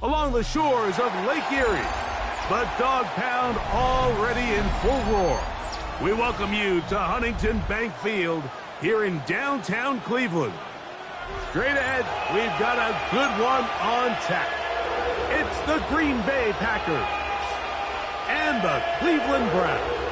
along the shores of Lake Erie. The Dog Pound already in full roar. We welcome you to Huntington Bank Field here in downtown Cleveland. Straight ahead, we've got a good one on tap. It's the Green Bay Packers and the Cleveland Browns.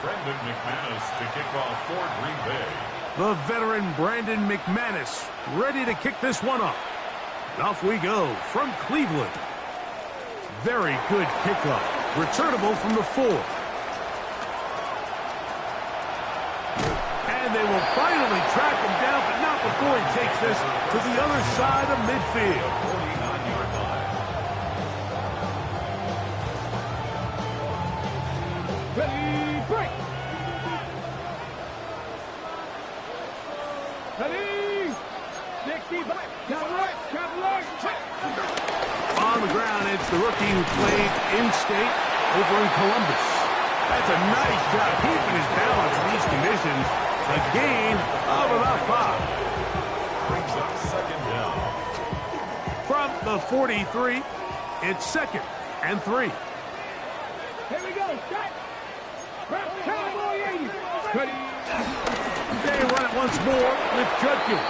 Brandon McManus to kick off for Green Bay. The veteran Brandon McManus ready to kick this one off. And off we go from Cleveland. Very good kickoff. Returnable from the 4. And they will finally track him down, but not before he takes this to the other side of midfield. 49-yard line. Ready, break! Ready! 65, Cavaliers, check! On the ground, it's the rookie who played in-state over in Columbus. That's a nice job keeping his balance in these conditions. A gain of about 5. Brings up second down. From the 43, it's 2nd and 3. Here we go, set! Cowboy 80! Ready! They run it once more with Judkins.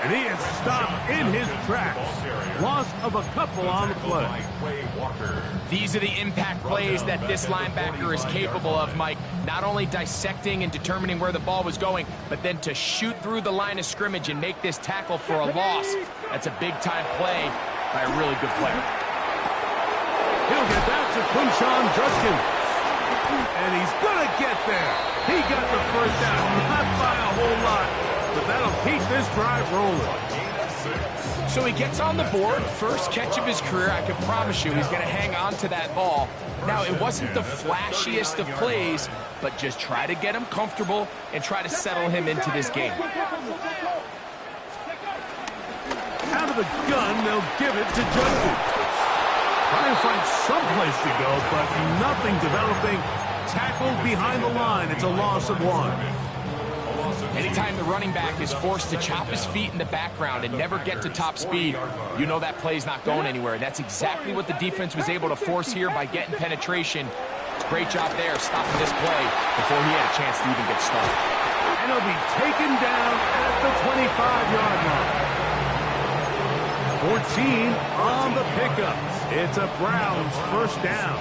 And he is stopped in his tracks. Loss of a couple on the play. These are the impact plays that this linebacker is capable of, Mike. Not only dissecting and determining where the ball was going, but then to shoot through the line of scrimmage and make this tackle for a loss. That's a big-time play by a really good player. He'll get that to Quinshon Judkins. And he's going to get there. He got the first down, not by a whole lot, but that'll keep this drive rolling. So he gets on the board, first catch of his career. I can promise you he's going to hang on to that ball. Now, it wasn't the flashiest of plays, but just try to get him comfortable and try to settle him into this game. Out of the gun, they'll give it to Judkins. Trying to find someplace to go, but nothing developing. Tackled behind the line. It's a loss of 1. Anytime the running back is forced to chop his feet in the background and never get to top speed, you know that play's not going anywhere. That's exactly what the defense was able to force here by getting penetration. Great job there, stopping this play before he had a chance to even get started. And he'll be taken down at the 25-yard line. 14 on the pickup. It's a Browns first down.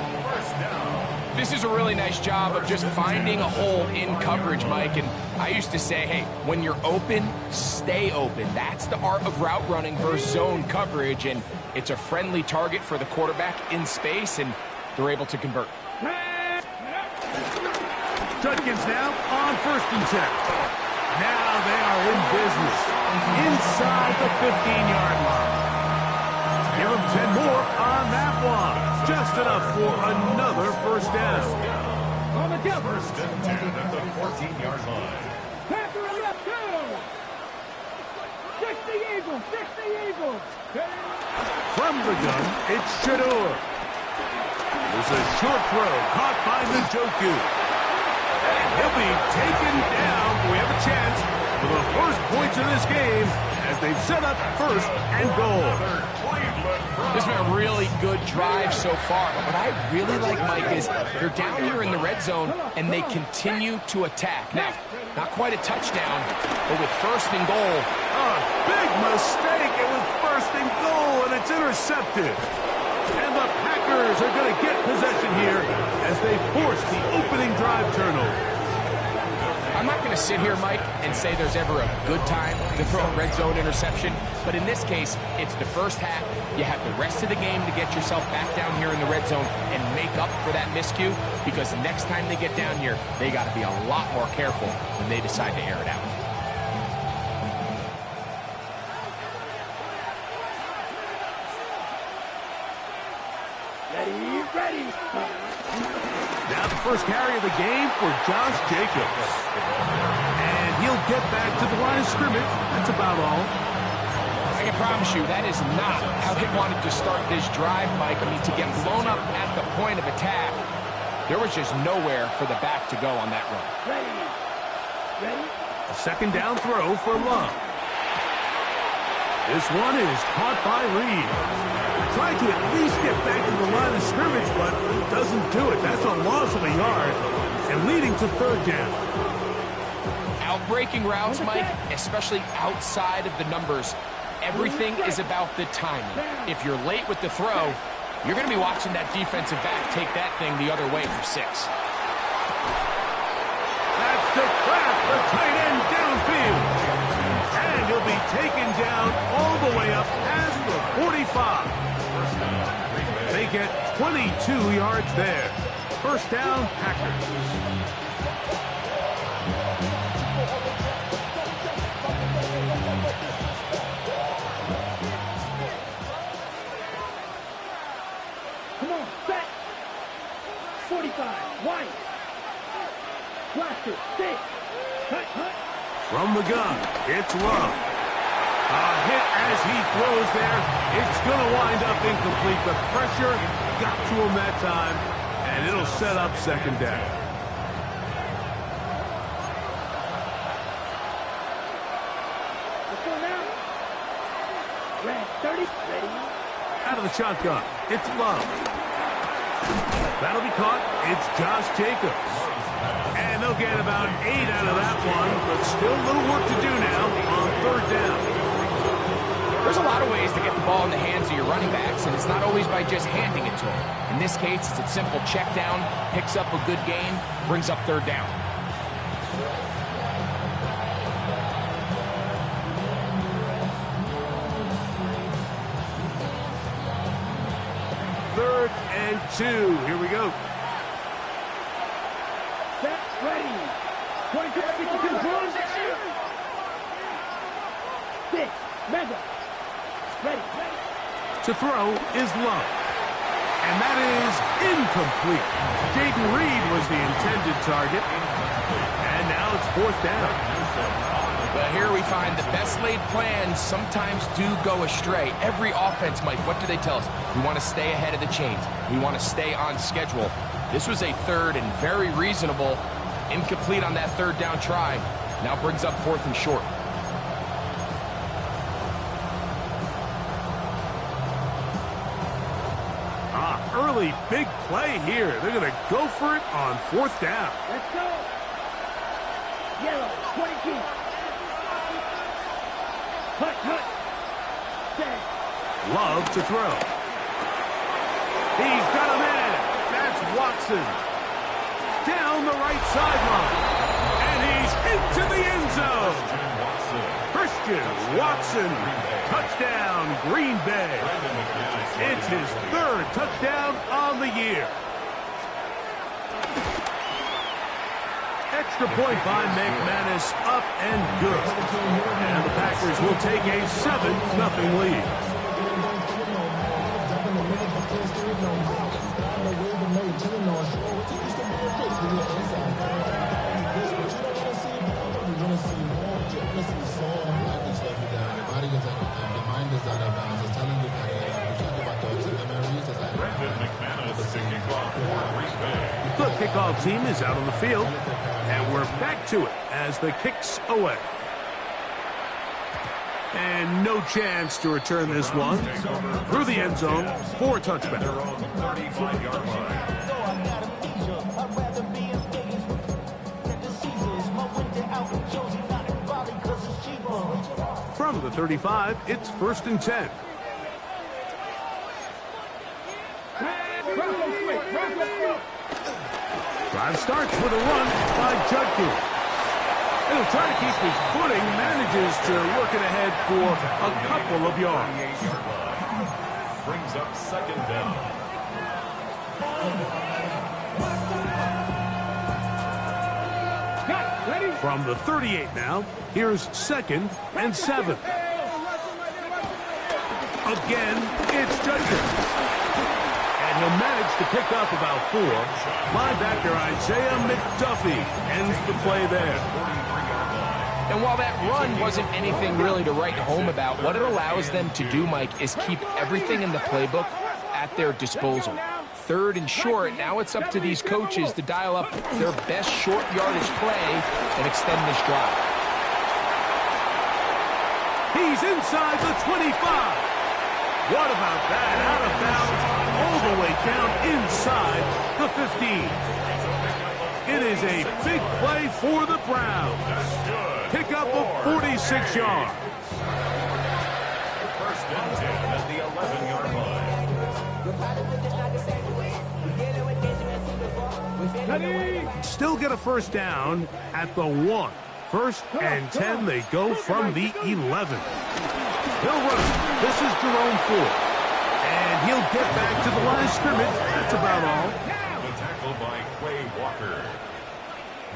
This is a really nice job of just finding a hole in coverage, Mike. And I used to say, hey, when you're open, stay open. That's the art of route running versus zone coverage. And it's a friendly target for the quarterback in space, and they're able to convert. Judkins now on 1st and 10. Now they are in business inside the 15-yard line. Give him 10 more on that one. Just enough for another first down. On the jump. First and 10 at the 14-yard line. Panther left down. 60 Eagles, 60 Eagles. From the gun, it's Shador. There's a short throw caught by Njoku. And he'll be taken down. We have a chance for the first points of this game as they've set up 1st and goal. This has been a really good drive so far. But what I really like, Mike, is they're down here in the red zone, and they continue to attack. Now, not quite a touchdown, but with 1st and goal. A big mistake. It was 1st and goal, and it's intercepted. And the Packers are going to get possession here as they force the opening drive turnover. I'm not going to sit here, Mike, and say there's ever a good time to throw a red zone interception, but in this case, it's the first half. You have the rest of the game to get yourself back down here in the red zone and make up for that miscue, because the next time they get down here, they got to be a lot more careful when they decide to air it out. Ready. Now the first carry of the game for Josh Jacobs. And he'll get back to the line of scrimmage. That's about all. can promise you that is not how they wanted to start this drive, Mike. I mean, to get blown up at the point of attack, there was just nowhere for the back to go on that run. Ready? A second down throw for Love. This one is caught by Reed. Tried to at least get back to the line of scrimmage, but it doesn't do it. That's a loss of a yard and leading to third down. Outbreaking routes, Mike, especially outside of the numbers, everything is about the timing. If you're late with the throw, you're going to be watching that defensive back take that thing the other way for 6. That's to Kraft, the tight end downfield. And he'll be taken down all the way up past the 45. They get 22 yards there. First down, Packers. Come on, set. 45, wide. Blaster, stick. Hut. From the gun, it's Love. A hit as he throws there. It's going to wind up incomplete. The pressure got to him that time, and it'll set up second down. Let's go now. Red, 30, ready. Out of the shotgun, it's Love. That'll be caught. It's Josh Jacobs. And they'll get about 8 out of that one, but still a little work to do now on third down. There's a lot of ways to get the ball in the hands of your running backs, and it's not always by just handing it to them. In this case, it's a simple check down, picks up a good gain, brings up third down. Third and 2. Here we go. Set, ready. 22, 52, one. 6, mega. Ready. To throw is Love. And that is incomplete. Jaden Reed was the intended target. And now it's fourth down. But here we find the best laid plans sometimes do go astray. Every offense, Mike, what do they tell us? We want to stay ahead of the chains. We want to stay on schedule. This was a third and very reasonable. Incomplete on that third down try. Now brings up fourth and short. Early big play here. They're going to go for it on fourth down. Let's go. Yellow, 22. Hut. Set. Love to throw. He's got a man. That's Watson. Down the right sideline. And he's into the end zone. Christian Watson. Touchdown, Green Bay. It's his third touchdown on the year. Extra point by McManus, up and good. And the Packers will take a 7-0 lead. The kickoff team is out on the field, and we're back to it as the kick's away. And no chance to return this one. Through the end zone for a touchback. From the 35, it's first and 10. Drive starts with a run by Judkins. He'll try to keep his footing, manages to work it ahead for a couple of yards. Brings up second down. From the 38 now, here's second and 7. Again, it's Judkins. And he'll manage to pick up about 4. Linebacker Isaiah McDuffie ends the play there. And while that run wasn't anything really to write home about, what it allows them to do, Mike, is keep everything in the playbook at their disposal. 3rd and short, now it's up to these coaches to dial up their best short yardage play and extend this drive. He's inside the 25. What about that? Out of bounds, all the way down inside the 15. It is a big play for the Browns. Pick up of 46 yards. First and 10 at the 11-yard line. Still get a first down at the 1. First and 10, they go from the 11. He'll run. This is Jerome Ford. And he'll get back to the line of scrimmage. That's about all. The tackle by Quay Walker.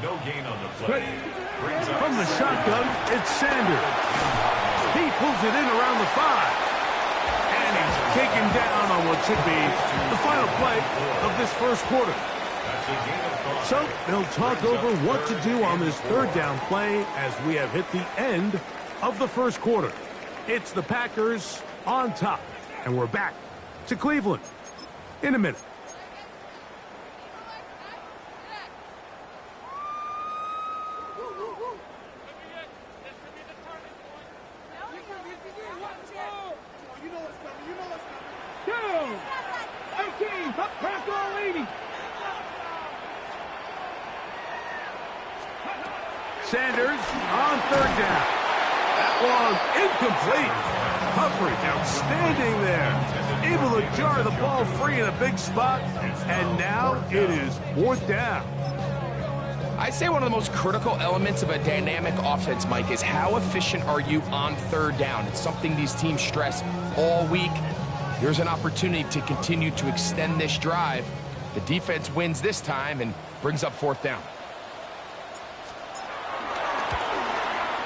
No gain on the play. From the shotgun, it's Sanders. He pulls it in around the 5. And he's taken down on what should be the final play of this first quarter. So they'll talk over what to do on this 3rd down play as we have hit the end of the first quarter. It's the Packers on top, and we're back to Cleveland in a minute. Sanders on 3rd down. That one incomplete. Coverage outstanding there. Able to jar the ball free in a big spot. And now it is 4th down. I'd say one of the most critical elements of a dynamic offense, Mike, is how efficient are you on 3rd down. It's something these teams stress all week. Here's an opportunity to continue to extend this drive. The defense wins this time and brings up 4th down.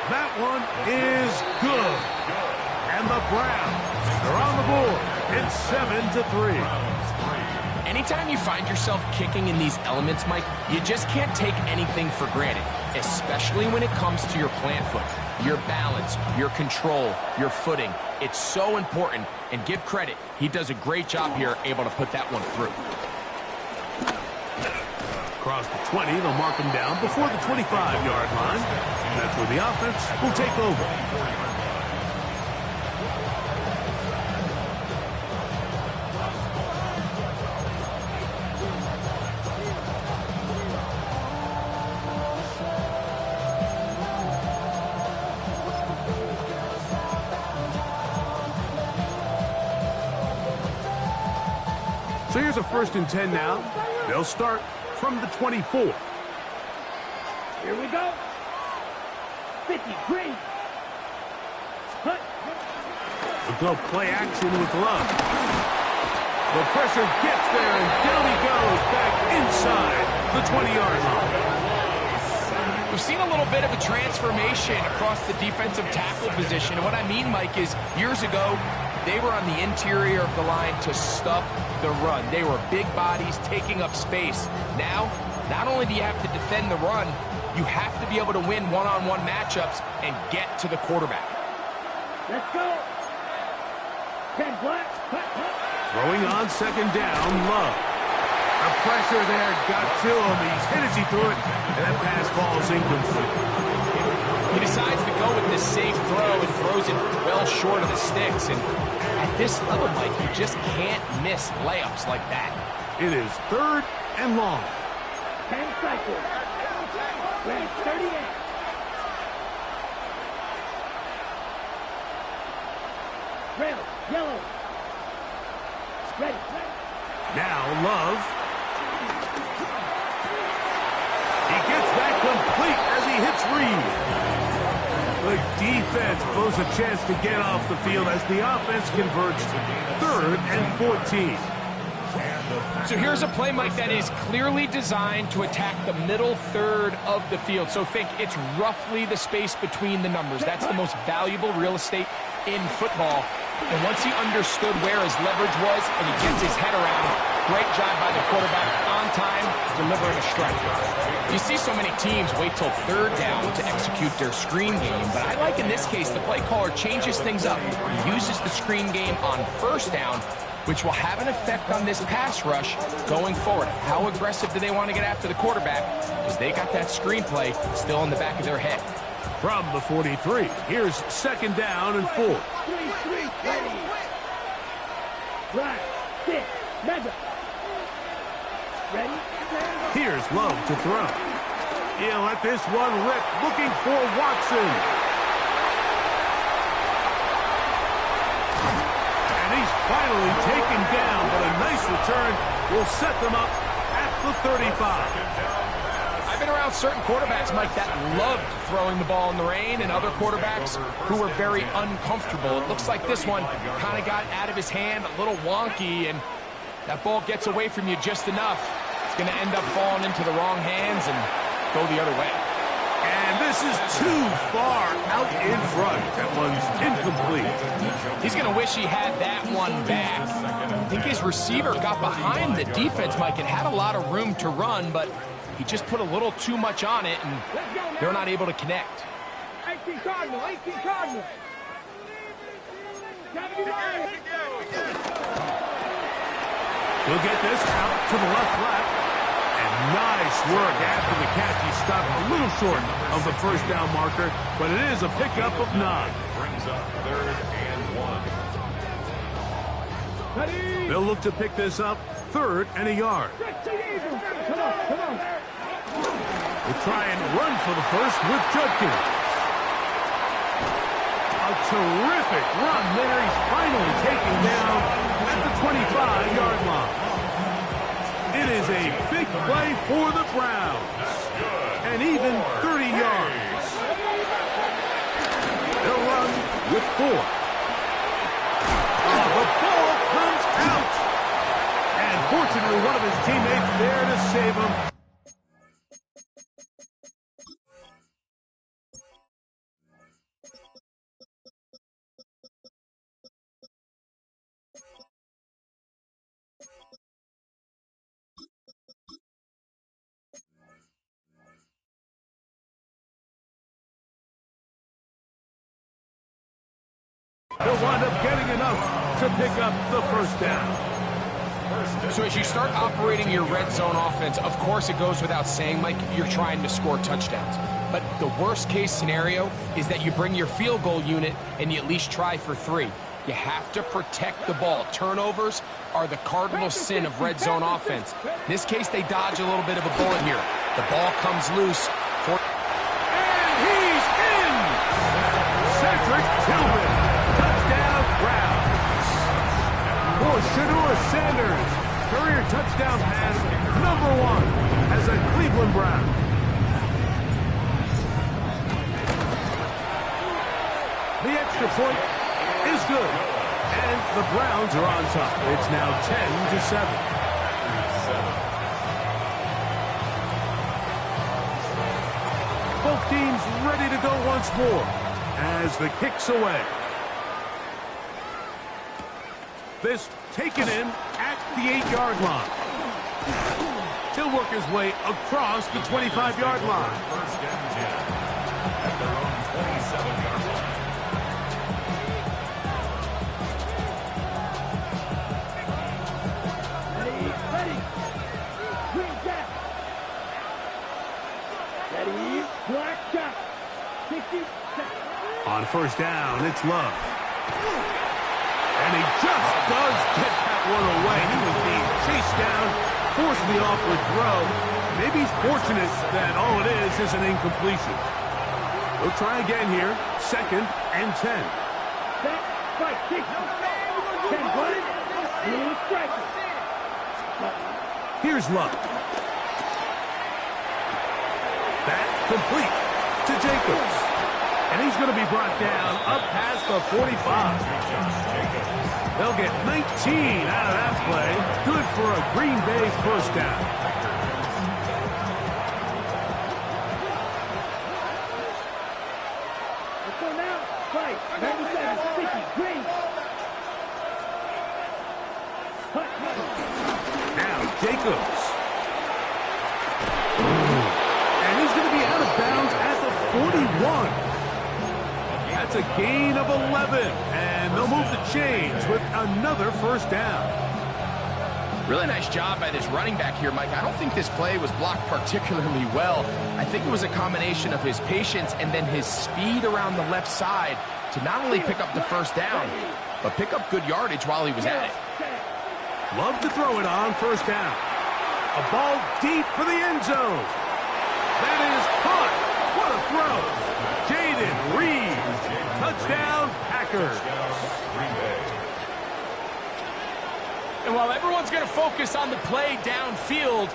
That one is good. And the Browns are on the board. It's 7-3. Anytime you find yourself kicking in these elements, Mike, you just can't take anything for granted, especially when it comes to your plant foot, your balance, your control, your footing. It's so important, and give credit. He does a great job here, able to put that one through. Across the 20, they'll mark him down before the 25-yard line. And that's where the offense will take over. So here's a 1st and 10 now. They'll start from the 24. Here we go. 53. Cut. We'll go play action with Love. The pressure gets there, and down he goes back inside the 20-yard line. We've seen a little bit of a transformation across the defensive tackle position. And what I mean, Mike, is years ago, they were on the interior of the line to stop the run. They were big bodies taking up space. Now, not only do you have to defend the run, you have to be able to win one-on-one matchups and get to the quarterback. Let's go. 10 black. Throwing on 2nd down, Love. The pressure there got to him. He's hit as he threw it, and that pass ball is incomplete. He decides to go with this safe throw and throws it well short of the sticks. And at this level, Mike, you just can't miss layups like that. It is 3rd and long. 10 cycles. Ready, 38. Red, yellow. Ready. Now Love. He gets that complete as he hits Reed. The defense blows a chance to get off the field as the offense converts 3rd and 14. So here's a play, Mike, that is clearly designed to attack the middle 3rd of the field. So think it's roughly the space between the numbers. That's the most valuable real estate in football. And once he understood where his leverage was and he gets his head around, Great job by the quarterback on time, delivering a strike. You see so many teams wait till third down to execute their screen game, but I like in this case the play caller changes things up. He uses the screen game on first down, which will have an effect on this pass rush going forward. How aggressive do they want to get after the quarterback? Because they got that screen play still in the back of their head. From the 43, here's second down and 4. Right, sit, measure. Ready? Here's Love to throw. He'll let this one rip, looking for Watson. And he's finally taken down, but a nice return will set them up at the 35. I've been around certain quarterbacks, Mike, that loved throwing the ball in the rain, and other quarterbacks who were very uncomfortable. It looks like this one kind of got out of his hand, a little wonky, and that ball gets away from you just enough. It's going to end up falling into the wrong hands and go the other way. And this is too far out in front. That one's incomplete. He's going to wish he had that one back. I think his receiver got behind the defense, Mike, and had a lot of room to run, but he just put a little too much on it, and they're not able to connect. 18 Cardinal, 18 Cardinal. He'll get this out to the left flat. And nice work after the catch. He stopped a little short of the first down marker, but it is a pickup of 9. Brings up 3rd and 1. They'll look to pick this up 3rd and a yard. Come on, come on. We'll try and run for the first with Judkins. A terrific run there. He's finally taken down at the 25-yard line. It is a big play for the Browns. And even 30 yards. They'll run with 4. Oh, the ball comes out. And fortunately, one of his teammates there to save him. He'll wind up getting enough to pick up the first down. So as you start operating your red zone offense, of course it goes without saying, Mike, you're trying to score touchdowns. But the worst case scenario is that you bring your field goal unit and you at least try for 3. You have to protect the ball. Turnovers are the cardinal sin of red zone offense. In this case, they dodge a little bit of a bullet here. The ball comes loose. And he's in! Cedric Tillman. Touchdown, Browns. For Shedeur Sanders. Career touchdown pass number 1 as a Cleveland Brown. The extra point is good. And the Browns are on top. It's now 10-7. Both teams ready to go once more as the kick's away. This taken in at the 8-yard line. He'll work his way across the 25-yard line. First down 10 at their own 27-yard line. Ready. Green cap. Ready. Black cap. 60 seconds. On first down, it's Love. And he just does get that one away. He was being chased down, forced the awkward throw. Maybe he's fortunate that all it is an incompletion. We'll try again here. 2nd and 10. Set. Strike. 60. 10 running. Blue striker. Here's Love. That complete to Jacobs. And he's going to be brought down up past the 45. They'll get 19 out of that play. Good for a Green Bay first down. Let's go now. Fight. 97. 60. Green. Jacobs. And he's going to be out of bounds at the 41. That's a gain of 11. And they'll move the chains with another first down. Really nice job by this running back here, Mike. I don't think this play was blocked particularly well. I think it was a combination of his patience and then his speed around the left side to not only pick up the first down, but pick up good yardage while he was at it. Love to throw it on first down. A ball deep for the end zone. That is caught. What a throw. Jaden Reed. Touchdown, Packers. And while everyone's going to focus on the play downfield,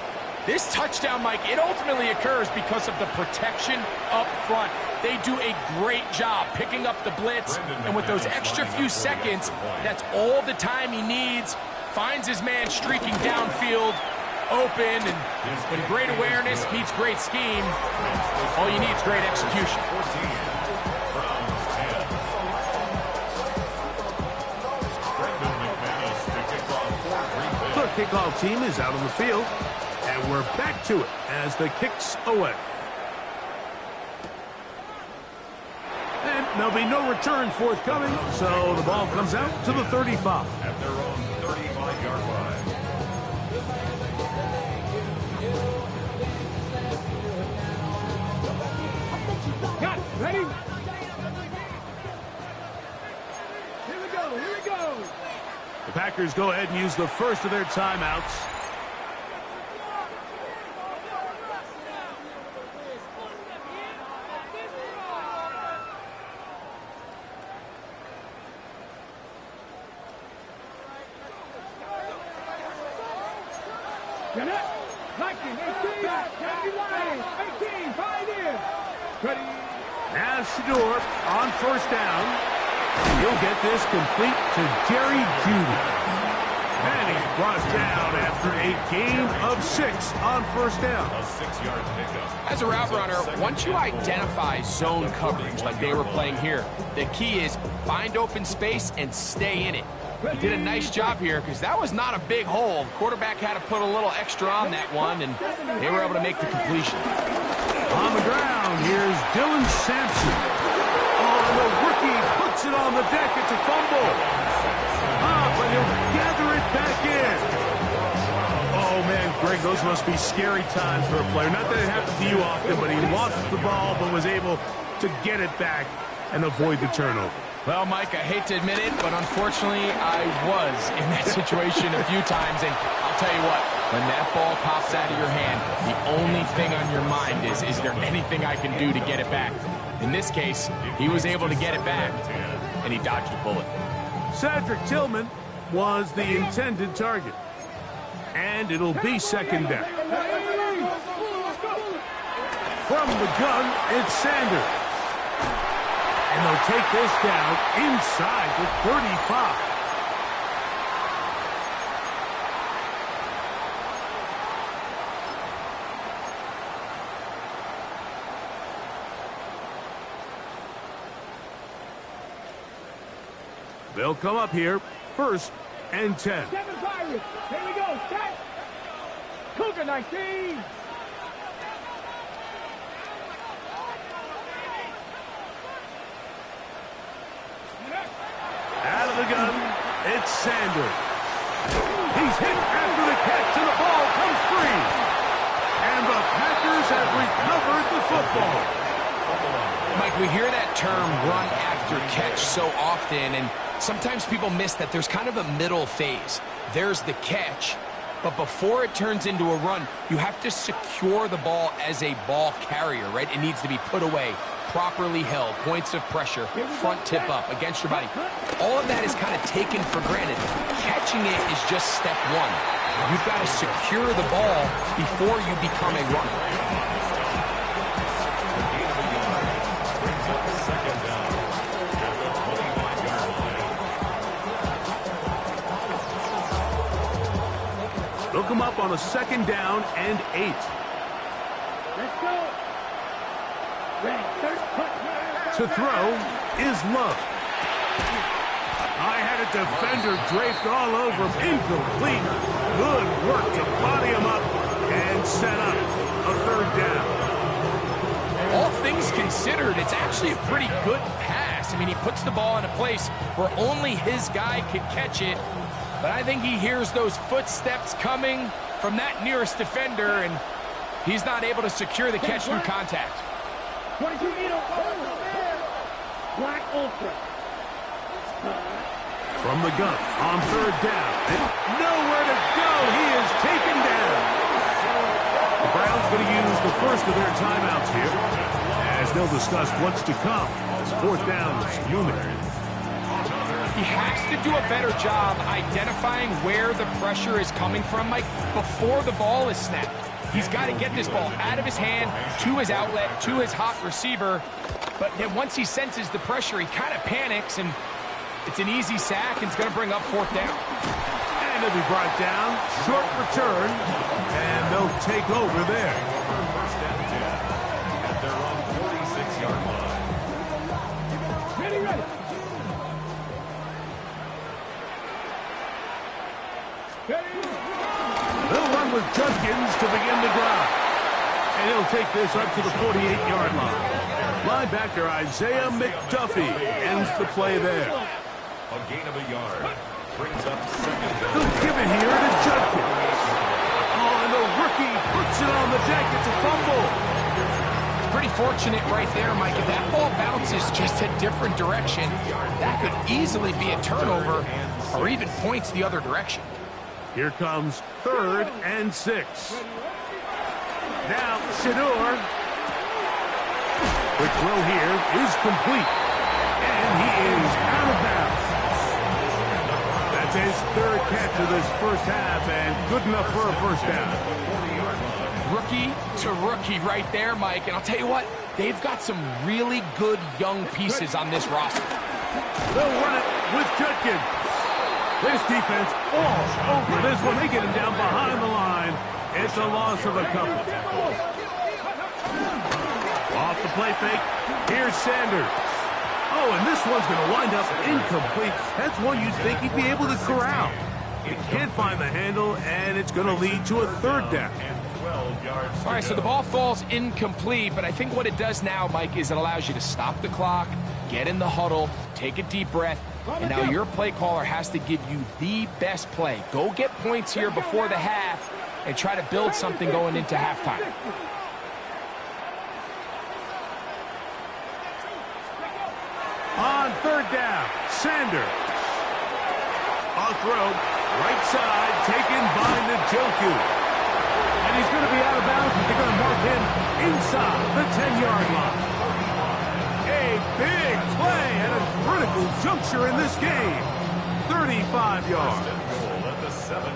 this touchdown, Mike, it ultimately occurs because of the protection up front. They do a great job picking up the blitz, and with those extra few seconds, that's all the time he needs. Finds his man streaking downfield, open, and when great awareness meets great scheme, all you need is great execution. The kickoff team is out on the field, and we're back to it as the kick's away. And there'll be no return forthcoming, so the ball comes out to the 35. At their own 35-yard line. Got it. Ready? Here we go. Here we go. The Packers go ahead and use the first of their timeouts. Get it. Liking, 18. Happy Lions. 18. Pioneer. Ready. Now Shador on first down. He'll get this complete to Jerry Jeudy. And he's brought down after a gain of 6 on first down. A 6-yard pickup. As a route runner, once you identify zone coverage like they were playing here, the key is find open space and stay in it. He did a nice job here because that was not a big hole. The quarterback had to put a little extra on that one, and they were able to make the completion. On the ground, here's Dylan Sampson. Oh, the rookie puts it on the deck. It's a fumble. But he'll gather it back in. Oh, man, Greg, those must be scary times for a player. Not that it happens to you often, but he lost the ball but was able to get it back and avoid the turnover. Well, Mike, I hate to admit it, but unfortunately, I was in that situation a few times, and I'll tell you what, when that ball pops out of your hand, the only thing on your mind is there anything I can do to get it back? In this case, he was able to get it back, and he dodged a bullet. Cedric Tillman was the intended target. And it'll be second down. From the gun, it's Sanders. And they'll take this down inside the 35. They'll come up here, 1st and 10. 7 Pirates. Here we go. Set. Cougar 19. Out of the gun, it's Sanders. He's hit after the catch, and the ball comes free. And the Packers have recovered the football. Mike, we hear that term run after catch so often, and sometimes people miss that there's kind of a middle phase. There's the catch, but before it turns into a run, you have to secure the ball as a ball carrier, right? It needs to be put away, properly held, points of pressure, front tip up against your body. All of that is kind of taken for granted. Catching it is just step one. You've got to secure the ball before you become a runner. They'll come up on a 2nd down and 8. Let's go. Ready. 3rd. To throw is Love. I had a defender draped all over him. Incomplete. Good work to body him up and set up a third down. All things considered, it's actually a pretty good pass. I mean, he puts the ball in a place where only his guy can catch it. But I think he hears those footsteps coming from that nearest defender, and he's not able to secure the catch through contact. 22 Black Ultra. From the gun on third down. And nowhere to go. He is taken down. The Browns going to use the first of their timeouts here as they'll discuss what's to come. As fourth down is looming. He has to do a better job identifying where the pressure is coming from, Mike, before the ball is snapped. He's got to get this ball out of his hand, to his outlet, to his hot receiver. But then once he senses the pressure, he kind of panics, and it's an easy sack, and it's going to bring up fourth down. And he'll be brought down. Short return, and they'll take over there. First and 10 at their own 46-yard line. Ready, ready. They'll run with Judkins to begin the drive. And he'll take this up to the 48-yard line. Linebacker Isaiah McDuffie ends the play there. A gain of a yard. Brings up second down. They'll give it here to Judkins. Oh, and the rookie puts it on the deck. It's a fumble. Pretty fortunate right there, Mike. If that ball bounces just a different direction, that could easily be a turnover or even points the other direction. Here comes 3rd and 6. Now, Shador. The throw here is complete. And he is out of bounds. That's his 3rd catch of this first half, and good enough for a first down. Rookie to rookie right there, Mike. And I'll tell you what, they've got some really good young pieces on this roster. They'll run it with Judkins. This defense all over this one. They get him down behind the line. It's a loss of a couple. Off the play fake. Here's Sanders. Oh, and this one's going to wind up incomplete. That's one you'd think he'd be able to corral. He can't find the handle, and it's going to lead to a third down. All right, so the ball falls incomplete, but I think what it does now, Mike, is it allows you to stop the clock, get in the huddle, take a deep breath, and now your play caller has to give you the best play. Go get points here before the half and try to build something going into halftime. On third down, Sanders. A throw, right side, taken by Njoku. And he's going to be out of bounds, but they're going to mark him inside the 10-yard line. A big play at a critical juncture in this game. 35 yards.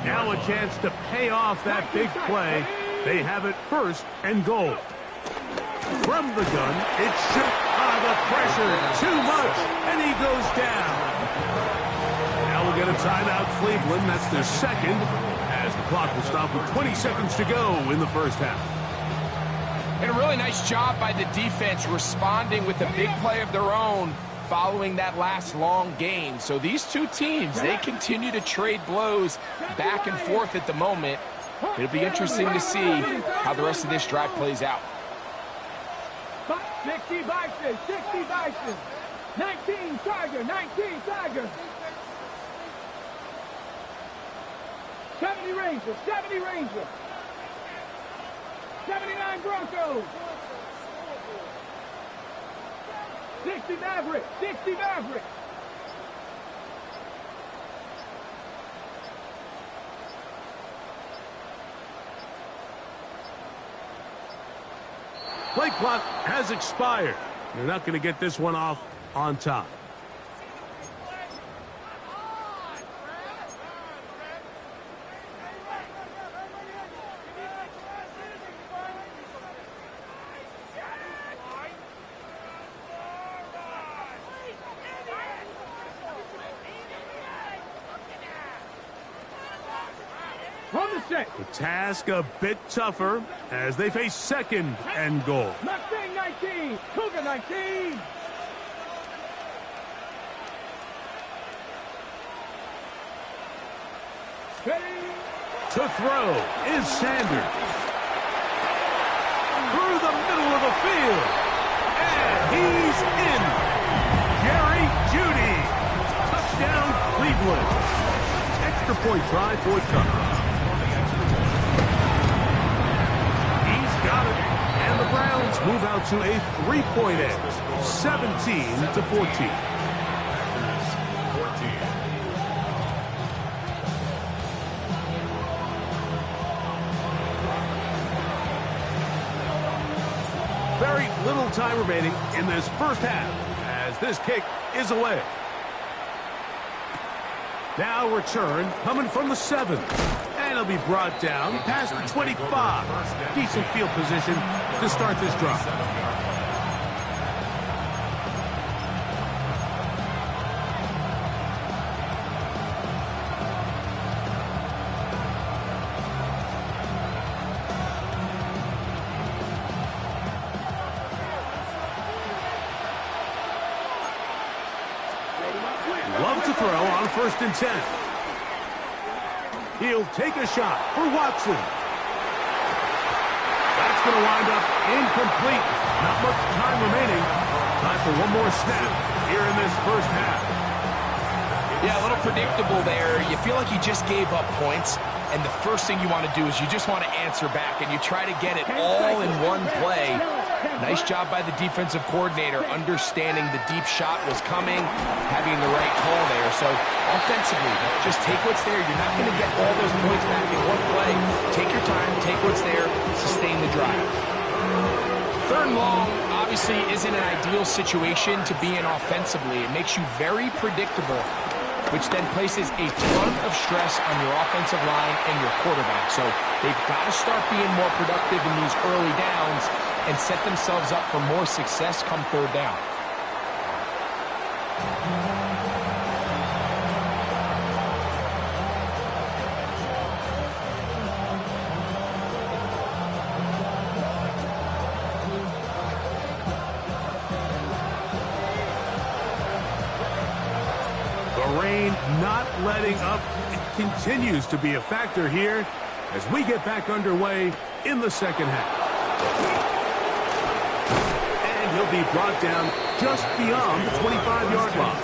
Now a chance to pay off that big play. They have it 1st and goal. From the gun, it's shot. Ah, the pressure, too much, and he goes down. Now we'll get a timeout, Cleveland. That's their 2nd, as the clock will stop with 20 seconds to go in the first half. And a really nice job by the defense responding with a big play of their own following that last long game. So these two teams, they continue to trade blows back and forth at the moment. It'll be interesting to see how the rest of this drive plays out. 60 Bison, 60 Bison. 19 Tiger, 19 Tiger. 70 Ranger, 70 Ranger. 79 Broncos. 60 Maverick, 60 Maverick. Play clock has expired. They're not going to get this one off on time. The task a bit tougher as they face 2nd and goal. Mustang 19, Cougar 19. Ready? To throw is Sanders. Through the middle of the field. And he's in. Jerry Jeudy. Touchdown, Cleveland. Extra point try forthcoming. He's got it. And the Browns move out to a 3-point edge. 17-14. Very little time remaining in this first half as this kick is away. Now return coming from the 7. And it'll be brought down past the 25. Decent field position to start this drive. Love to throw on 1st and 10. He'll take a shot for Watson. That's going to wind up incomplete. Not much time remaining. Time for one more snap here in this first half. Yeah, a little predictable there. You feel like you just gave up points, and the first thing you want to do is you just want to answer back, and you try to get it all in one play. Nice job by the defensive coordinator understanding the deep shot was coming, having the right call there. So offensively, just take what's there. You're not going to get all those points back in one play. Take your time, take what's there, sustain the drive. 3rd and long obviously isn't an ideal situation to be in offensively. It makes you very predictable, which then places a ton of stress on your offensive line and your quarterback. So they've got to start being more productive in these early downs and set themselves up for more success come 3rd down. The rain not letting up. It continues to be a factor here as we get back underway in the second half. And he'll be brought down just beyond the 25-yard line.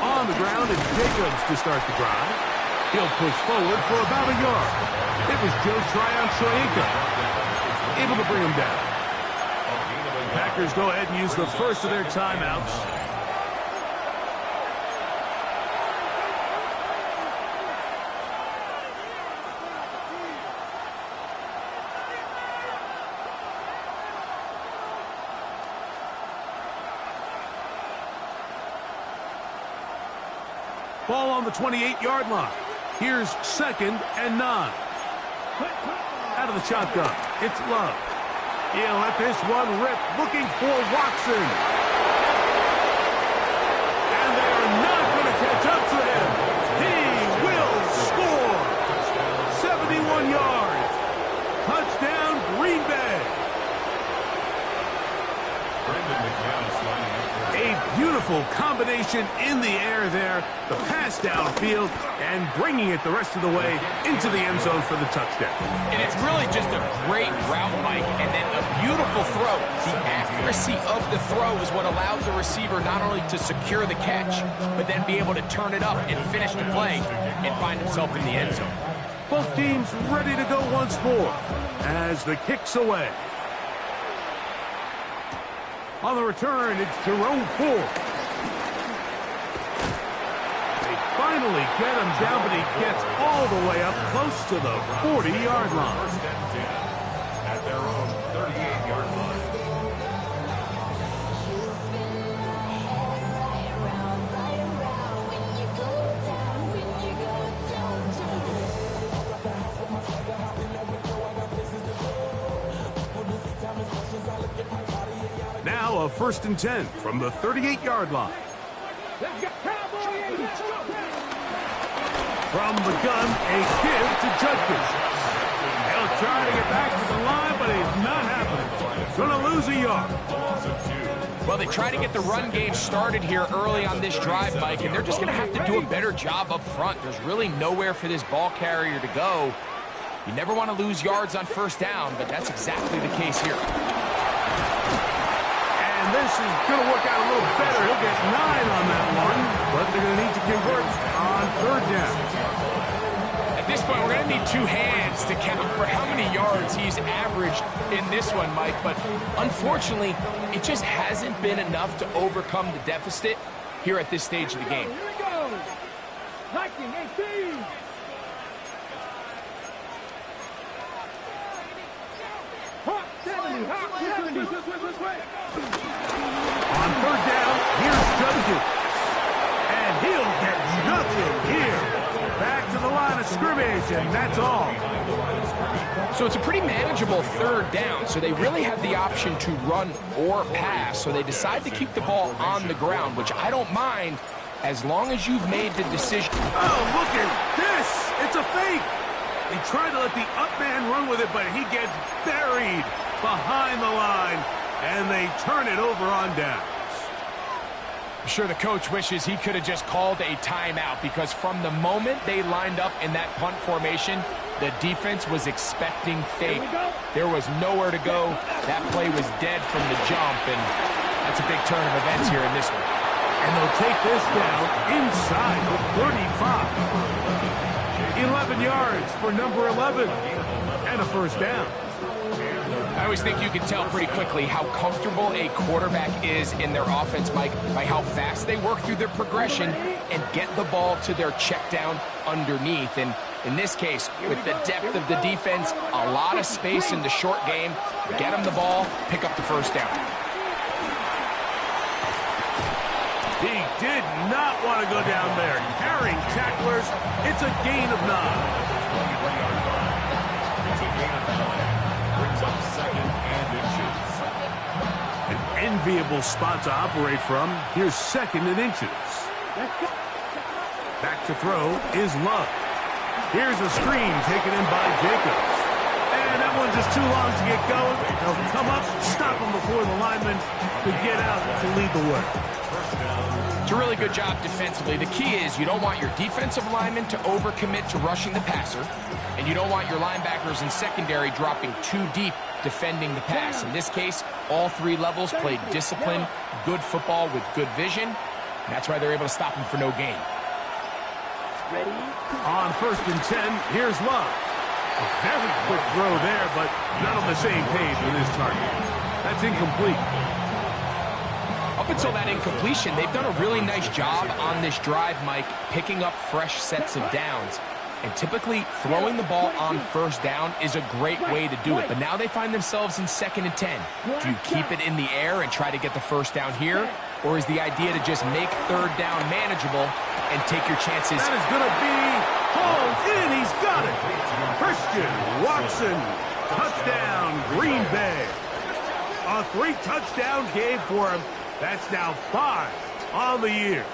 On the ground, it's Jacobs to start the drive. He'll push forward for about a yard. It was Joe Tryon-Shoyinka able to bring him down. Packers go ahead and use the first of their timeouts. Ball on the 28-yard line. Here's 2nd and 9. Out of the shotgun, it's Love. He'll let this one rip, looking for Watson. And they are not going to catch up to him. He will score. 71 yards. Touchdown, Green Bay. A beautiful combination in the air there. The pass downfield and bringing it the rest of the way into the end zone for the touchdown. And it's really just a great route, Mike, and then a beautiful throw. The accuracy of the throw is what allowed the receiver not only to secure the catch, but then be able to turn it up and finish the play and find himself in the end zone. Both teams ready to go once more as the kick's away. On the return, it's Jerome Ford. They finally get him down, but he gets all the way up close to the 40-yard line. At their own 38-yard line. Now a 1st and 10 from the 38-yard line. Let's go, Cowboys! From the gun, a give to Judkins. He'll try to get back to the line, but it's not happening. Gonna lose a yard. Well, they try to get the run game started here early on this drive, Mike, and they're just going to have to do a better job up front. There's really nowhere for this ball carrier to go. You never want to lose yards on 1st down, but that's exactly the case here. And this is going to work out a little better. He'll get 9 on that one, but they're going to need to convert on 3rd down. At this point, we're going to need 2 hands to count for how many yards he's averaged in this one, Mike. But unfortunately, it just hasn't been enough to overcome the deficit here at this stage of the game. Here we go. Hiking 18. Hot 70. Hot 70. This way. On 3rd down, here's Judkins. And he'll get nothing here. Back to the line of scrimmage, and that's all. So it's a pretty manageable 3rd down, so they really have the option to run or pass, so they decide to keep the ball on the ground, which I don't mind as long as you've made the decision. Oh, look at this. It's a fake. He tried to let the up man run with it, but he gets buried behind the line, and they turn it over on downs. I'm sure the coach wishes he could have just called a timeout, because from the moment they lined up in that punt formation, the defense was expecting fake. There was nowhere to go. That play was dead from the jump, and that's a big turn of events here in this one. And they'll take this down inside the 35. 11 yards for number 11, and a 1st down. I always think you can tell pretty quickly how comfortable a quarterback is in their offense, Mike, by how fast they work through their progression and get the ball to their check down underneath. And in this case, with the depth of the defense, a lot of space in the short game, get them the ball, pick up the 1st down. He did not want to go down there. Carrying tacklers, it's a gain of 9. Enviable spot to operate from. Here's 2nd and inches. Back to throw is Love. Here's a screen taken in by Jacobs. And that one's just too long to get going. They'll come up, stop him before the lineman to get out to lead the way. It's a really good job defensively. The key is you don't want your defensive linemen to overcommit to rushing the passer, and you don't want your linebackers in secondary dropping too deep defending the pass. In this case, all 3 levels played disciplined, good football with good vision. And that's why they're able to stop him for no gain. Ready? On 1st and 10, here's Love. A very quick throw there, but not on the same page with his target. That's incomplete. Up until that incompletion, they've done a really nice job on this drive, Mike, picking up fresh sets of downs. And typically, throwing the ball on 1st down is a great way to do it. But now they find themselves in 2nd and 10. Do you keep it in the air and try to get the 1st down here? Or is the idea to just make 3rd down manageable and take your chances? That is going to be hauled in. He's got it. Christian Watson. Touchdown, Green Bay. A 3-touchdown game for him. That's now 5 on the year.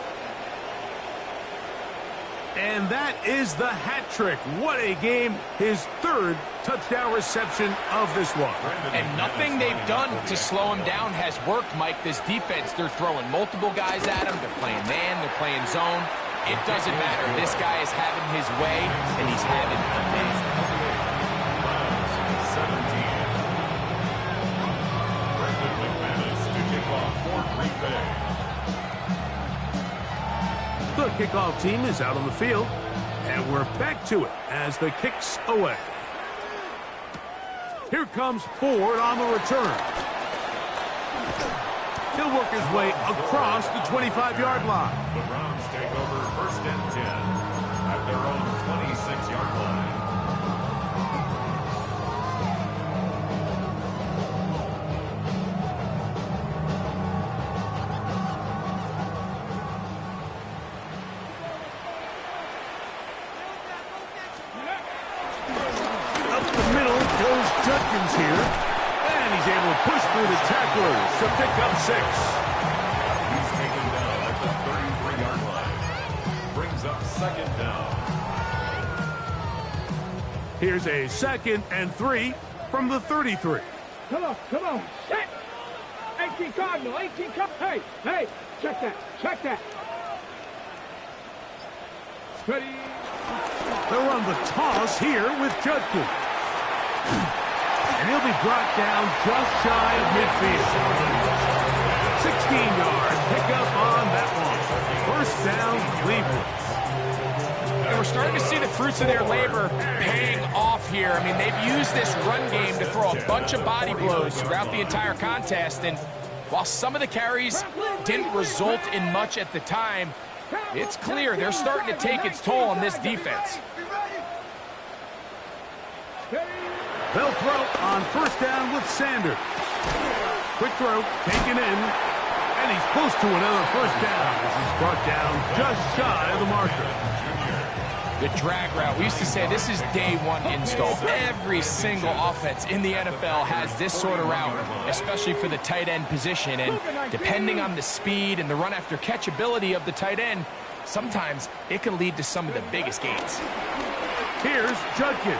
And that is the hat trick. What a game. His 3rd touchdown reception of this one. And nothing they've done to slow him down has worked, Mike. This defense, they're throwing multiple guys at him. They're playing man, they're playing zone. It doesn't matter. This guy is having his way, and he's having a day. 17. The kickoff team is out on the field, and we're back to it as the kick's away. Here comes Ford on the return. He'll work his way across the 25-yard line. The Browns take over 1st and 10 at their own 26-yard line. Up the middle goes Judkins here. And he's He's able to push through the tacklers to pick up 6. He's taken down at the 33-yard line. Brings up 2nd down. Here's a 2nd and 3 from the 33. Come on, set. 18 Cardinal, 18 Cardinal. Hey, check that. Ready. They'll run the toss here with Judkins. And he'll be brought down just shy of midfield. 16-yard pickup on that one. 1st down, Cleveland. And we're starting to see the fruits of their labor paying off here. I mean, they've used this run game to throw a bunch of body blows throughout the entire contest. And while some of the carries didn't result in much at the time, it's clear they're starting to take its toll on this defense. They'll throw on 1st down with Sanders. Quick throw, taken in, and he's close to another 1st down. This is brought down just shy of the marker. The drag route. We used to say this is day one install. Every single offense in the NFL has this sort of route, especially for the tight end position. And depending on the speed and the run after catch ability of the tight end, sometimes it can lead to some of the biggest gains. Here's Judkins.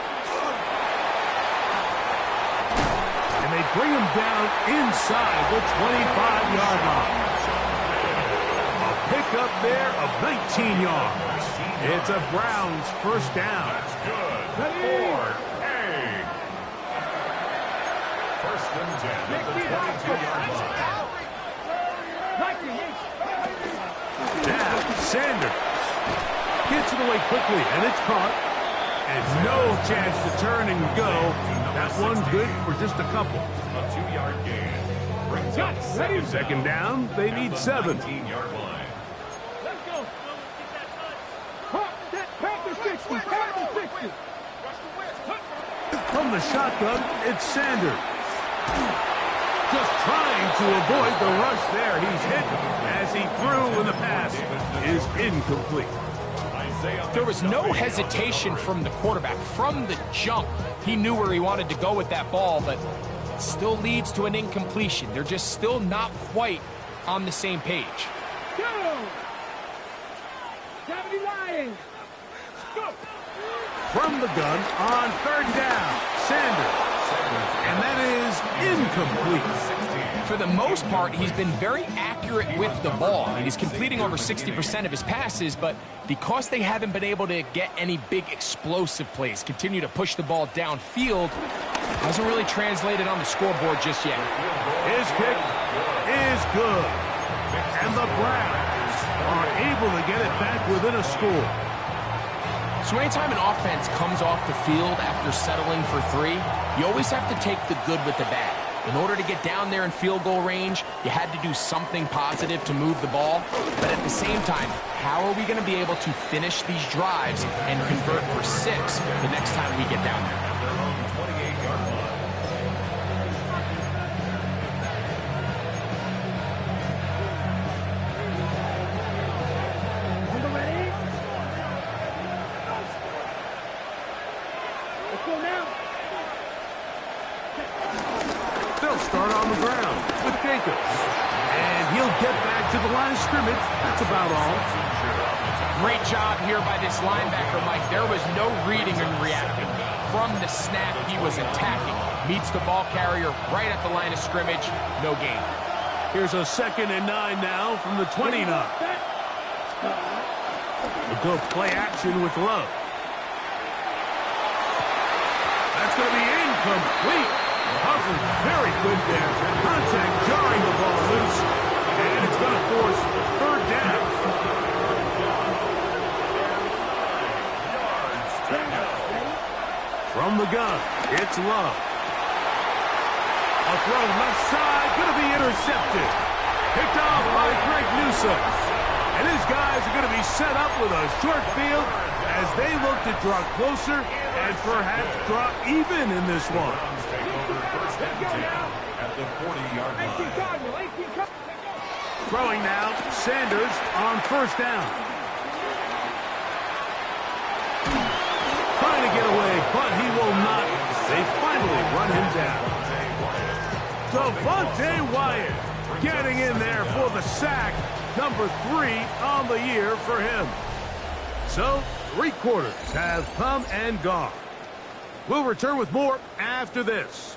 And they bring him down inside the 25-yard line. A pickup there of 19 yards. It's a Browns 1st down. That's good. For A. 1st and 10 at the 22-yard line. Now, Sanders gets it away quickly, and it's caught. And no chance to turn and go. That one good for just a couple. A 2-yard gain. Brings up 2nd down, they need 7. 19-yard line. Let's go. Panther 60. From the shotgun, it's Sanders. Just trying to avoid the rush there. He's hit as he threw, and the pass is incomplete. There was no hesitation from the quarterback. From the jump, he knew where he wanted to go with that ball, but it still leads to an incompletion. They're just still not quite on the same page. Go! 70 Lions. Go! From the gun on 3rd down, Sanders. And that is incomplete. For the most part, he's been very accurate with the ball. I mean, he's completing over 60% of his passes, but because they haven't been able to get any big explosive plays, continue to push the ball downfield, hasn't really translated on the scoreboard just yet. His kick is good. And the Browns are able to get it back within a score. So anytime an offense comes off the field after settling for 3, you always have to take the good with the bad. In order to get down there in field goal range, you had to do something positive to move the ball. But at the same time, how are we going to be able to finish these drives and convert for 6 the next time we get down there? They'll start on the ground with Jacobs. And he'll get back to the line of scrimmage. That's about all. Great job here by this linebacker, Mike. There was no reading and reacting. From the snap, he was attacking. Meets the ball carrier right at the line of scrimmage. No gain. Here's a 2nd and 9 now from the 29. We'll go play action with Love. That's going to be incomplete. Hustle very good there. Contact jarring the ball loose. And it's going to force 3rd down. From the gun, it's Love. A throw left side, going to be intercepted. Picked off by Greg Newsome. And his guys are going to be set up with a short field as they look to draw closer and perhaps draw even in this one. At the 40-yard line. Throwing now, Sanders on 1st down. Trying to get away, but he will not. They finally run him down. Devontae Wyatt getting in there for the sack. Number 3 on the year for him. So, 3 quarters have come and gone. We'll return with more after this.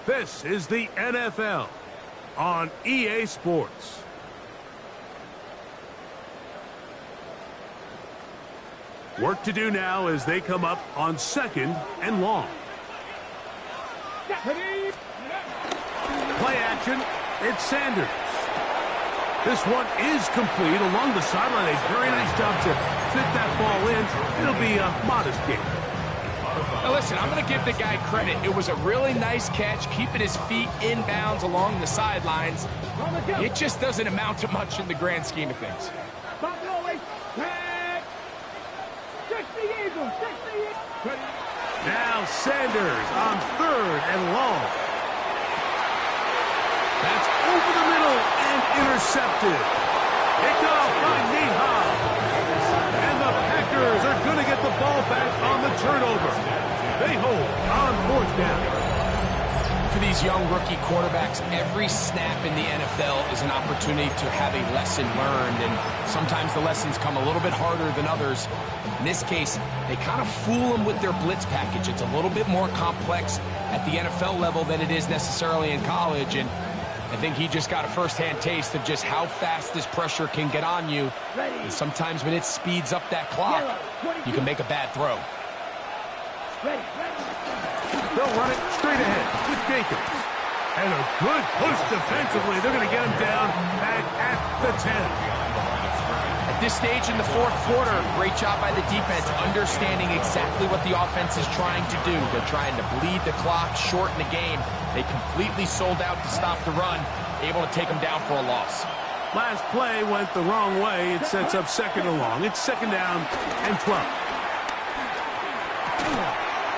This is the NFL on EA Sports. Work to do now as they come up on 2nd and long. Play action. It's Sanders. This one is complete along the sideline. A very nice job to fit that ball in. It'll be a modest gain. Now listen, I'm going to give the guy credit. It was a really nice catch, keeping his feet inbounds along the sidelines. It just doesn't amount to much in the grand scheme of things. Now Sanders on 3rd and long. That's over the middle and intercepted. Picked off by Nihal. And the Packers are going to get the ball back on the turnover. They hold on 4th down. For these young rookie quarterbacks, every snap in the NFL is an opportunity to have a lesson learned, and sometimes the lessons come a little bit harder than others. In this case, they kind of fool them with their blitz package. It's a little bit more complex at the NFL level than it is necessarily in college, and I think he just got a first-hand taste of just how fast this pressure can get on you. And sometimes when it speeds up that clock, you can make a bad throw. They'll run it straight ahead with Jacobs. And a good push defensively. They're going to get him down back at the 10. At this stage in the 4th quarter, great job by the defense, understanding exactly what the offense is trying to do. They're trying to bleed the clock, shorten the game. They completely sold out to stop the run, able to take them down for a loss. Last play went the wrong way. It sets up 2nd and long. It's 2nd down and 12.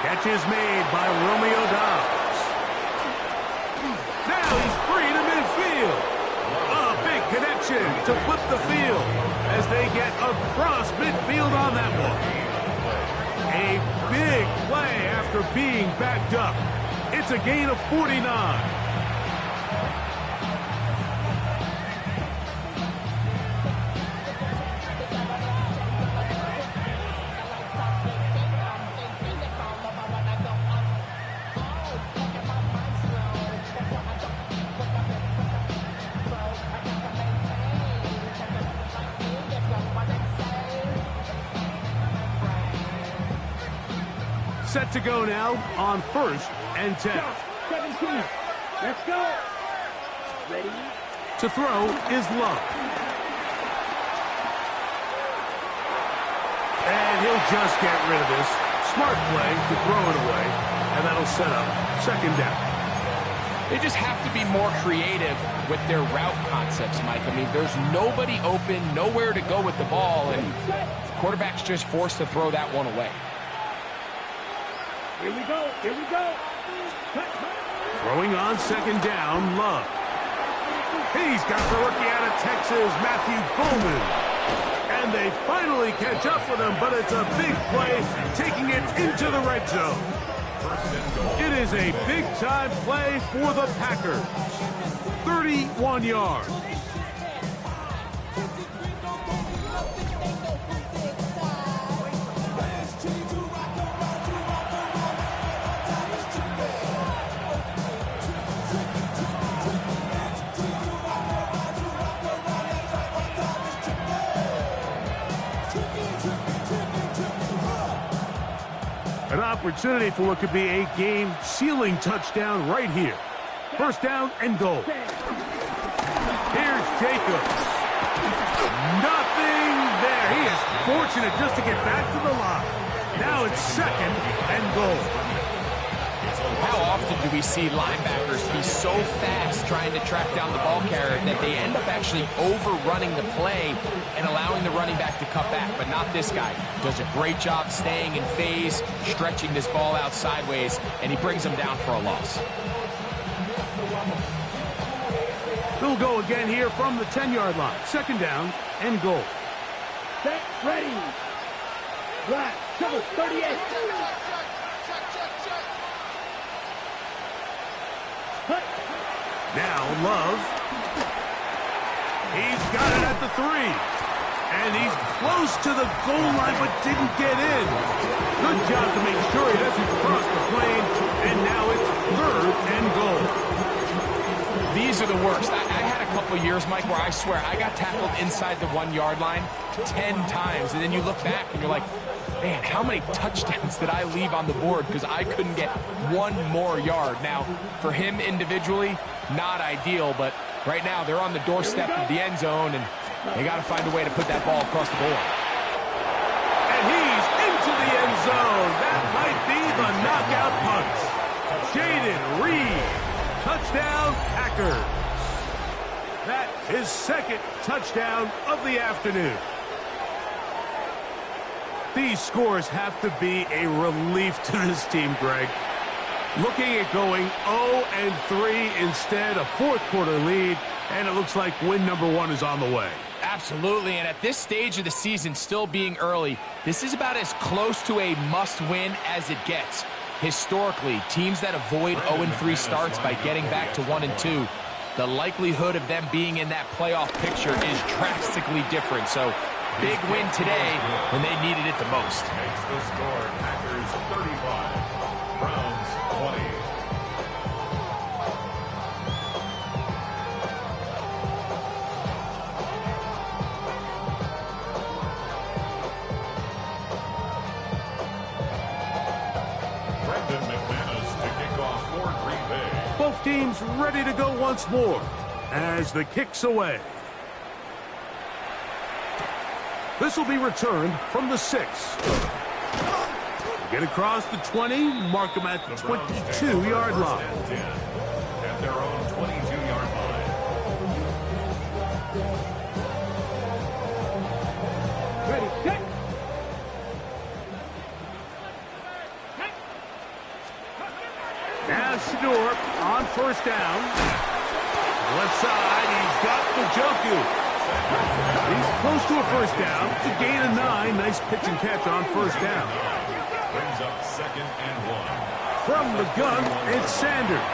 Catch is made by Romeo Dobbs. Now he's free to midfield. A big connection to flip the field as they get across midfield on that one. A big play after being backed up. It's a gain of 49. Set to go now on 1st and 10. 17. Let's go. Ready? To throw is Love. And he'll just get rid of this. Smart play to throw it away. And that'll set up 2nd down. They just have to be more creative with their route concepts, Mike. I mean, there's nobody open, nowhere to go with the ball, and the quarterback's just forced to throw that one away. Here we go. Here we go. Throwing on 2nd down, Love. He's got the rookie out of Texas, Matthew Bowman. And they finally catch up with him, but it's a big play, taking it into the red zone. It is a big-time play for the Packers. 31 yards. An opportunity for what could be a game-sealing touchdown right here. 1st down and goal. Here's Jacobs. Nothing there. He is fortunate just to get back to the line. Now it's 2nd and goal. How often do we see linebackers be so fast trying to track down the ball carrier that they end up actually overrunning the play and allowing the running back to cut back, but not this guy. Does a great job staying in phase, stretching this ball out sideways, and he brings them down for a loss. They'll go again here from the 10-yard line. 2nd down and goal. Set, ready. Right, double 38. Now Love. He's got it at the 3. And he's close to the goal line but didn't get in. Good job to make sure he doesn't cross the plane. And now it's 3rd and goal. These are the worst. I had a couple years, Mike, where I swear I got tackled inside the 1-yard line 10 times. And then you look back and you're like, man, how many touchdowns did I leave on the board because I couldn't get one more yard? Now, for him individually, not ideal, but right now they're on the doorstep of the end zone, and they got to find a way to put that ball across the goal line. And he's into the end zone. That might be the knockout punch. Jaden Reed, touchdown Packers. That is 2nd touchdown of the afternoon. These scores have to be a relief to this team, Greg. Looking at going 0-3 instead, a 4th quarter lead, and it looks like win number 1 is on the way. Absolutely, and at this stage of the season, still being early, this is about as close to a must-win as it gets. Historically, teams that avoid 0-3 starts by getting back to 1-2, the likelihood of them being in that playoff picture is drastically different. So, big win today when they needed it the most. Makes the score Packers 35, Browns 20. Both teams ready to go once more as the kick's away. This will be returned from the 6. Get across the 20, mark them at the 22-yard line. At their own 22-yard line. Ready, set. Now Shador on 1st down. Left side, he's got Njoku. He's close to a 1st down. To gain a 9. Nice pitch and catch on 1st down. Brings up 2nd and 1. From the gun, it's Sanders.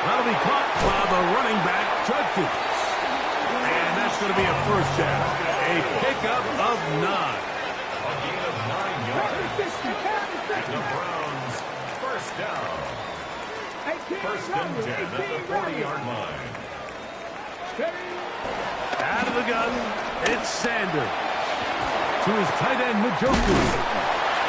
That'll be caught by the running back, Judkins. And that's going to be a 1st down. A pickup of 9. A gain of 9 yards. And the Browns, 1st down. 1st and 10 at the 40-yard line. Out of the gun, it's Sanders. To his tight end, Njoku.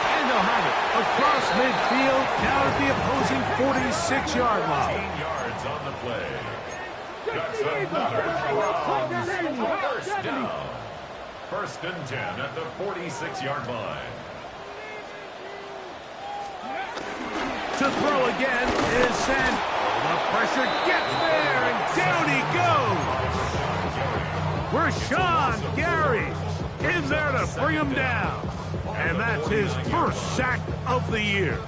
And they'll have it across midfield, down at the opposing 46-yard line. 18 yards on the play. That's another Browns 1st down. 1st and 10 at the 46-yard line. To throw again is Sanders. The pressure gets there, and down he goes. Rashawn Gary in there to bring him down. And that's his 1st sack of the year.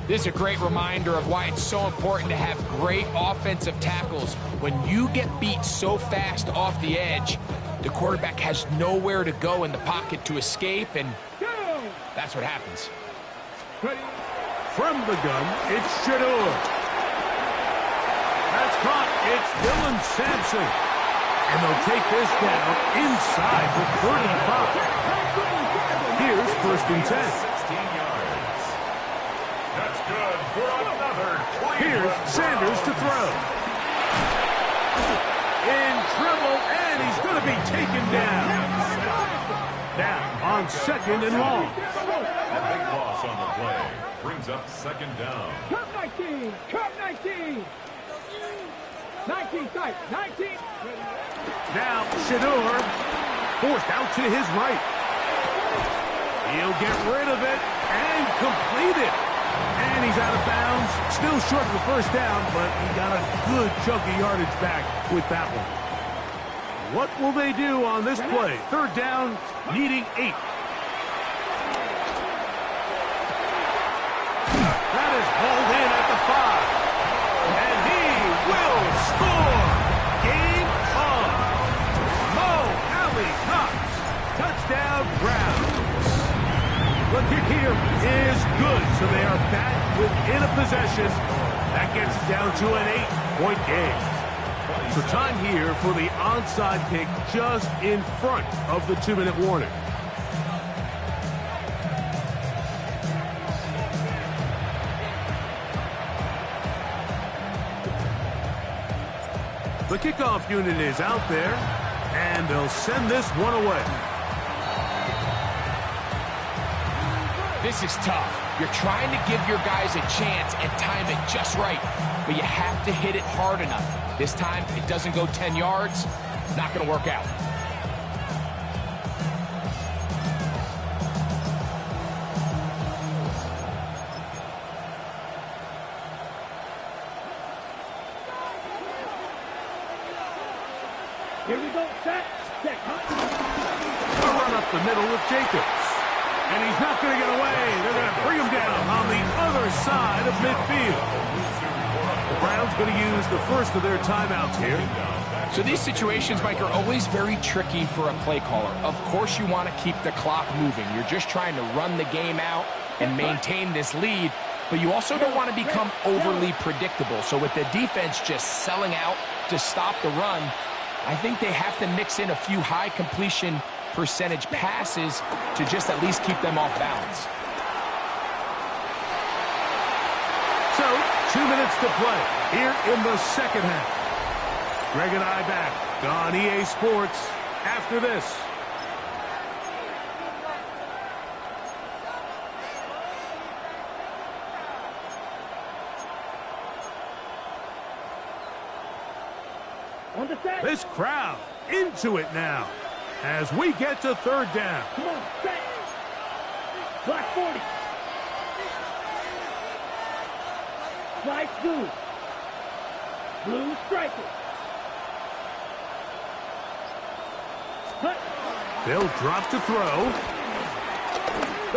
This is a great reminder of why it's so important to have great offensive tackles. When you get beat so fast off the edge, the quarterback has nowhere to go in the pocket to escape, and that's what happens. From the gun, it's Shador. That's caught. It's Dylan Sampson. And they'll take this down inside the 35. Here's 1st and 10. 16 yards. That's good for another. Here's Sanders to throw. In trouble, and he's going to be taken down. Now on 2nd and long. A big loss on the play. Brings up 2nd down. Cut 19. Cut 19. 19 tight. 19. Now Shador forced out to his right. He'll get rid of it and complete it. And he's out of bounds. Still short of the 1st down, but he got a good chunk of yardage back with that one. What will they do on this play? 3rd down, needing 8. That is hauled in at the 5. And he will score. Game on. Mo Alley Cox. Touchdown Browns. The kick here is good, so they are back within a possession. That gets it down to an 2-point game. So time here for the onside kick just in front of the 2-minute warning. The kickoff unit is out there, and they'll send this one away. This is tough. You're trying to give your guys a chance and time it just right, but you have to hit it hard enough. This time, it doesn't go 10 yards. Not going to work out. Here we go, set. A run up the middle with Jacobs. And he's not going to get away. They're going to bring him down on the other side of midfield. The Browns going to use the first of their timeouts here. So these situations, Mike, are always very tricky for a play caller. Of course you want to keep the clock moving. You're just trying to run the game out and maintain this lead, but you also don't want to become overly predictable. So with the defense just selling out to stop the run, I think they have to mix in a few high completion percentage passes to just at least keep them off balance. So, 2 minutes to play here in the second half. Greg and I back on EA Sports after this. This crowd into it now as we get to third down. Come on, set. Black 40. White blue. Blue striker. Hut. They'll drop to throw.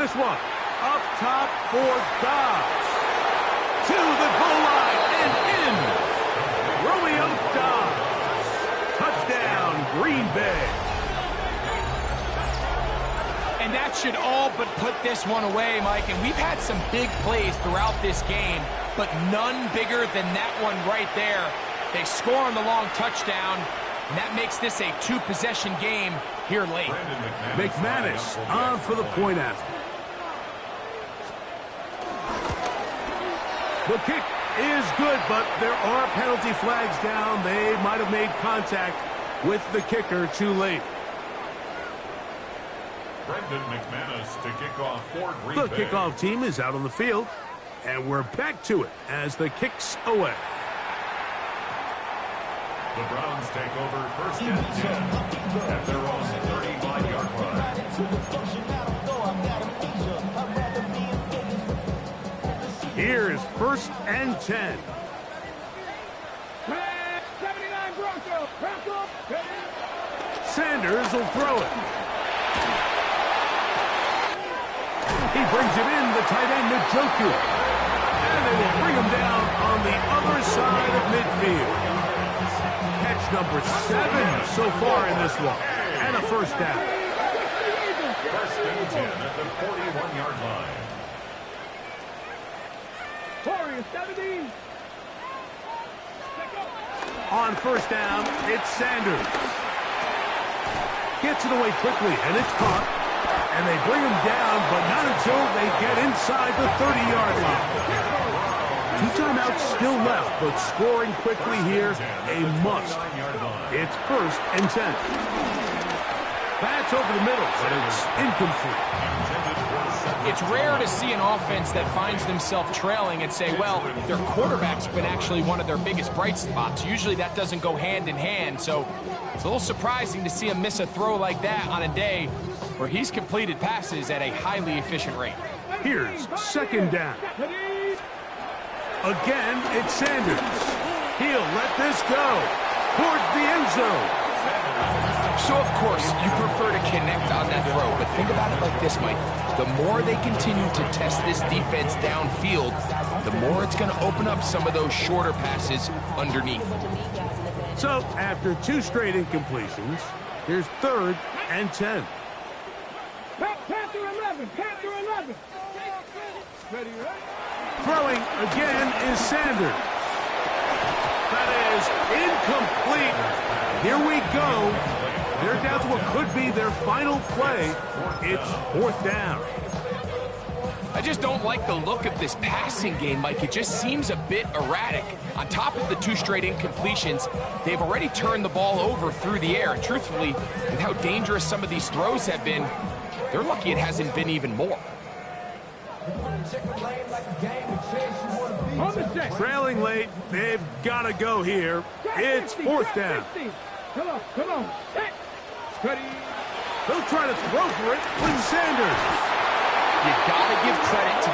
This one up top for Dobbs. To the goal line and in. Romeo Dobbs. Touchdown, Green Bay. And that should all but put this one away, Mike. And we've had some big plays throughout this game, but none bigger than that one right there. They score on the long touchdown, and that makes this a two-possession game here late. McManus on for the point after. The kick is good, but there are penalty flags down. They might have made contact with the kicker too late. Brendan McManus to kick off for Green The Bay. kickoff team is out on the field, and we're back to it as the kick's away. The Browns take over first and 10 at their own 35-yard line. Here's first and 10. 79 Bronco. Sanders will throw it. He brings it in, the tight end, Njoku. And they will bring him down on the other side of midfield. Catch number 7 so far in this one. And a first down. First and 10 at the 41-yard line. Warriors 17. On first down, it's Sanders. Gets it away quickly, and it's caught. And they bring him down, but not until they get inside the 30-yard line. 2 timeouts still left, but scoring quickly here, a must. It's first and 10. That's over the middle, but it's incomplete. It's rare to see an offense that finds themselves trailing and say, well, their quarterback's been actually one of their biggest bright spots. Usually that doesn't go hand in hand, so it's a little surprising to see him miss a throw like that on a day where he's completed passes at a highly efficient rate. Here's second down. Again, it's Sanders. He'll let this go towards the end zone. So, of course, you prefer to connect on that throw, but think about it like this, Mike. The more they continue to test this defense downfield, the more it's going to open up some of those shorter passes underneath. So, after 2 straight incompletions, here's third and 10. Panther 11. Panther 11. Ready, right? Throwing again is Sanders. That is incomplete. Here we go. They're down to what could be their final play. It's 4th down. I just don't like the look of this passing game, Mike. It just seems a bit erratic. On top of the 2 straight incompletions, they've already turned the ball over through the air. And truthfully, with how dangerous some of these throws have been, they're lucky it hasn't been even more. Trailing late, they've got to go here. It's 4th down. Come on. Steady. They'll try to throw for it with Sanders. You got to give credit to the